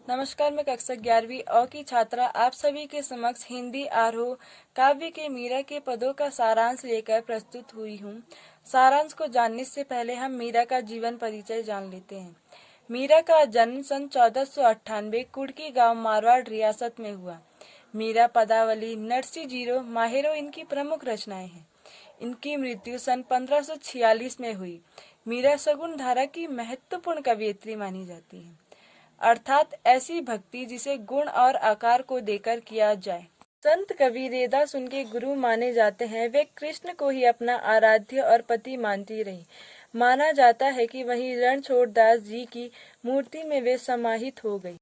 नमस्कार, मैं कक्षा 11वीं अ की छात्रा आप सभी के समक्ष हिंदी आरोह काव्य के मीरा के पदों का सारांश लेकर प्रस्तुत हुई हूँ। सारांश को जानने से पहले हम मीरा का जीवन परिचय जान लेते हैं। मीरा का जन्म सन 1498 कुड़की गांव मारवाड़ रियासत में हुआ। मीरा पदावली, नरसी जीरो, माहेरो इनकी प्रमुख रचनाएं हैं। इनकी मृत्यु सन 1546 में हुई। मीरा सगुन धारा की महत्वपूर्ण कवयित्री मानी जाती है, अर्थात ऐसी भक्ति जिसे गुण और आकार को देकर किया जाए। संत कवि रेदास उनके गुरु माने जाते हैं। वे कृष्ण को ही अपना आराध्य और पति मानती रही। माना जाता है कि वहीं रणछोड़ दास जी की मूर्ति में वे समाहित हो गई।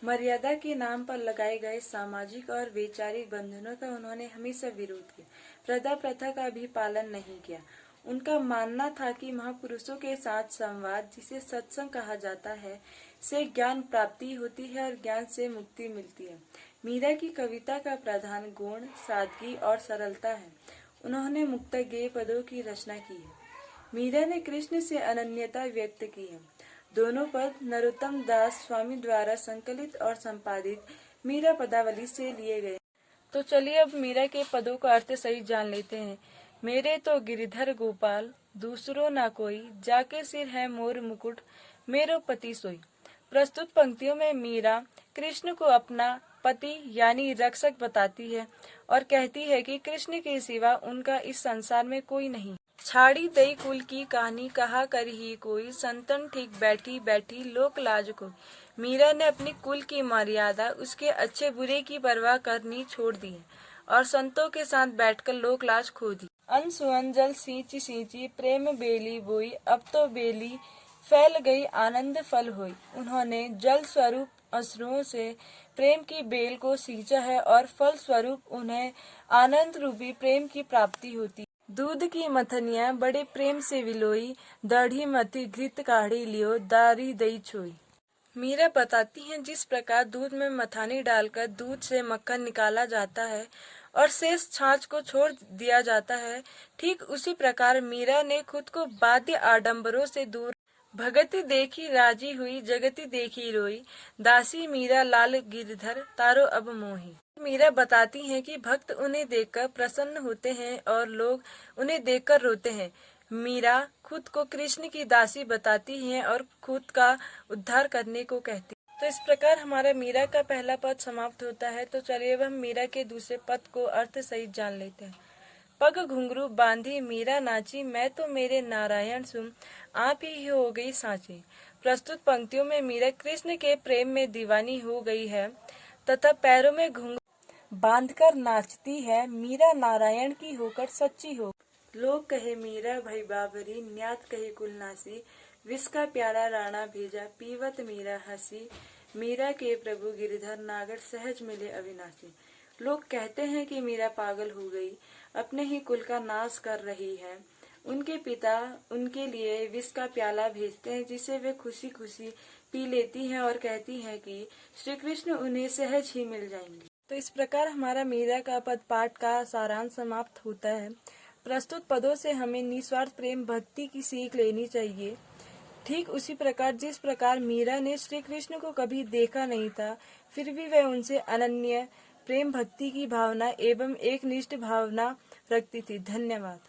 मर्यादा के नाम पर लगाए गए सामाजिक और वैचारिक बंधनों का उन्होंने हमेशा विरोध किया। प्रथा प्रथा का भी पालन नहीं किया। उनका मानना था कि महापुरुषों के साथ संवाद, जिसे सत्संग कहा जाता है, से ज्ञान प्राप्ति होती है और ज्ञान से मुक्ति मिलती है। मीरा की कविता का प्रधान गुण सादगी और सरलता है। उन्होंने मुक्तगेय पदों की रचना की है। मीरा ने कृष्ण से अनन्यता व्यक्त की है। दोनों पद नरोत्तम दास स्वामी द्वारा संकलित और संपादित मीरा पदावली से लिए गए। तो चलिए अब मीरा के पदों का अर्थ सही जान लेते हैं। मेरे तो गिरिधर गोपाल, दूसरो ना कोई, जाके सिर है मोर मुकुट, मेरो पति सोई। प्रस्तुत पंक्तियों में मीरा कृष्ण को अपना पति यानी रक्षक बताती है और कहती है कि कृष्ण के सिवा उनका इस संसार में कोई नहीं। छाड़ी दई कुल की कहानी कहा कर ही कोई, संतन ठीक बैठी बैठी लोक लाज को। मीरा ने अपनी कुल की मर्यादा, उसके अच्छे बुरे की परवाह करनी छोड़ दी है और संतों के साथ बैठकर लोक लाज खो दी। अनसुअन जल सींची सींची प्रेम बेली बोई, अब तो बेली फैल गई आनंद फल हुई। उन्होंने जल स्वरूप अश्रुओं से प्रेम की बेल को सींचा है और फल स्वरूप उन्हें आनंद रूपी प्रेम की प्राप्ति होती। दूध की मथनिया बड़े प्रेम से विलोई, दाढ़ी मथी घृत काढ़ी लियो, दारी दई छोई। मीरा बताती हैं जिस प्रकार दूध में मथानी डालकर दूध से मक्खन निकाला जाता है और शेष छाछ को छोड़ दिया जाता है, ठीक उसी प्रकार मीरा ने खुद को बाध्य आडंबरों से दूर। भगति देखी राजी हुई, जगति देखी रोई, दासी मीरा लाल गिरधर तारो अब मोही। मीरा बताती हैं कि भक्त उन्हें देखकर प्रसन्न होते हैं और लोग उन्हें देखकर रोते हैं। मीरा खुद को कृष्ण की दासी बताती हैं और खुद का उद्धार करने को कहती। तो इस प्रकार हमारा मीरा का पहला पद समाप्त होता है। तो चलिए अब हम मीरा के दूसरे पद को अर्थ सहित जान लेते हैं। पग घुंघरू बांधी मीरा नाची, मैं तो मेरे नारायण सुन, आप ही हो गई सांची। प्रस्तुत पंक्तियों में मीरा कृष्ण के प्रेम में दीवानी हो गई है तथा पैरों में घुंघरू बांधकर नाचती है। मीरा नारायण की होकर सच्ची हो। लोग कहे मीरा भई बाबरी, न्यात कहे कुलनासी, विष का प्याला राणा भेजा, पीवत मीरा हंसी। मीरा के प्रभु गिरधर नागर, सहज मिले अविनाशी। लोग कहते हैं कि मीरा पागल हो गई, अपने ही कुल का नाश कर रही है। उनके पिता उनके लिए विष का प्याला भेजते हैं, जिसे वे खुशी खुशी पी लेती हैं और कहती हैं कि श्री कृष्ण उन्हें सहज ही मिल जाएंगे। तो इस प्रकार हमारा मीरा का पद पाठ का सारांश समाप्त होता है। प्रस्तुत पदों से हमें निस्वार्थ प्रेम भक्ति की सीख लेनी चाहिए। ठीक उसी प्रकार जिस प्रकार मीरा ने श्री कृष्ण को कभी देखा नहीं था, फिर भी वह उनसे अनन्य प्रेम भक्ति की भावना एवं एकनिष्ठ भावना रखती थी। धन्यवाद।